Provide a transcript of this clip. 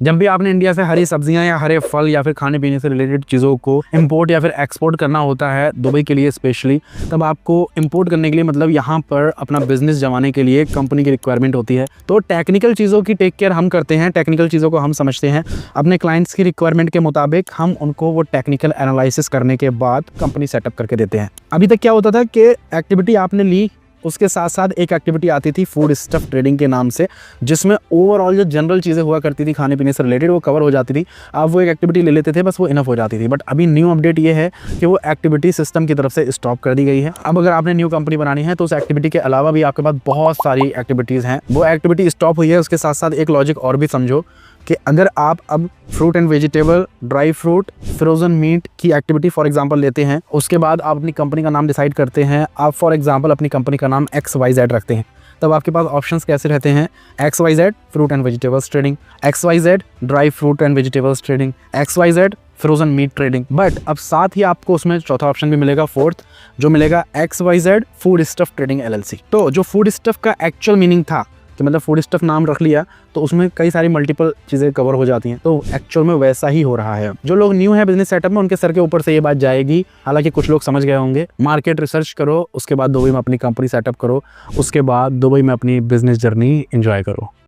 जब भी आपने इंडिया से हरी सब्जियां या हरे फल या फिर खाने पीने से रिलेटेड चीज़ों को इंपोर्ट या फिर एक्सपोर्ट करना होता है दुबई के लिए स्पेशली, तब आपको इंपोर्ट करने के लिए मतलब यहाँ पर अपना बिजनेस जमाने के लिए कंपनी की रिक्वायरमेंट होती है। तो टेक्निकल चीज़ों की टेक केयर हम करते हैं, टेक्निकल चीज़ों को हम समझते हैं, अपने क्लाइंट्स की रिक्वायरमेंट के मुताबिक हम उनको वो टेक्निकल एनालिसिस करने के बाद कंपनी सेटअप करके देते हैं। अभी तक क्या होता था कि एक्टिविटी आपने ली, उसके साथ साथ एक एक्टिविटी आती थी फूड स्टफ ट्रेडिंग के नाम से, जिसमें ओवरऑल जो जनरल चीज़ें हुआ करती थी खाने पीने से रिलेटेड वो कवर हो जाती थी। आप वो एक एक्टिविटी ले लेते थे, बस वो इनफ हो जाती थी। बट अभी न्यू अपडेट ये है कि वो एक्टिविटी सिस्टम की तरफ से स्टॉप कर दी गई है। अब अगर आपने न्यू कंपनी बनानी है तो उस एक्टिविटी के अलावा भी आपके पास बहुत सारी एक्टिविटीज़ हैं। वो एक्टिविटी स्टॉप हुई है। उसके साथ साथ एक लॉजिक और भी समझो कि अगर आप अब fruit and vegetable, dry fruit, frozen meat की एक्टिविटी फॉर एग्जांपल लेते हैं, उसके बाद आप अपनी कंपनी का नाम डिसाइड करते हैं, आप फॉर एग्जांपल अपनी कंपनी का नाम XYZ रखते हैं, तब आपके पास ऑप्शंस कैसे रहते हैं? XYZ fruit and vegetables trading, XYZ dry fruit and vegetables trading, XYZ frozen meat trading. But अब साथ ही आपको उसमें चौथा ऑप्शन भी मिलेगा, फोर्थ, जो मिलेगा XYZ food stuff trading LLC। तो जो फूड स्टफ का एक्चुअल मीनिंग था कि मतलब फूड स्टफ नाम रख लिया तो उसमें कई सारी मल्टीपल चीज़ें कवर हो जाती हैं, तो एक्चुअल में वैसा ही हो रहा है। जो लोग न्यू है बिजनेस सेटअप में, उनके सर के ऊपर से ये बात जाएगी, हालांकि कुछ लोग समझ गए होंगे। मार्केट रिसर्च करो, उसके बाद दुबई में अपनी कंपनी सेटअप करो, उसके बाद दुबई में अपनी बिजनेस जर्नी एंजॉय करो।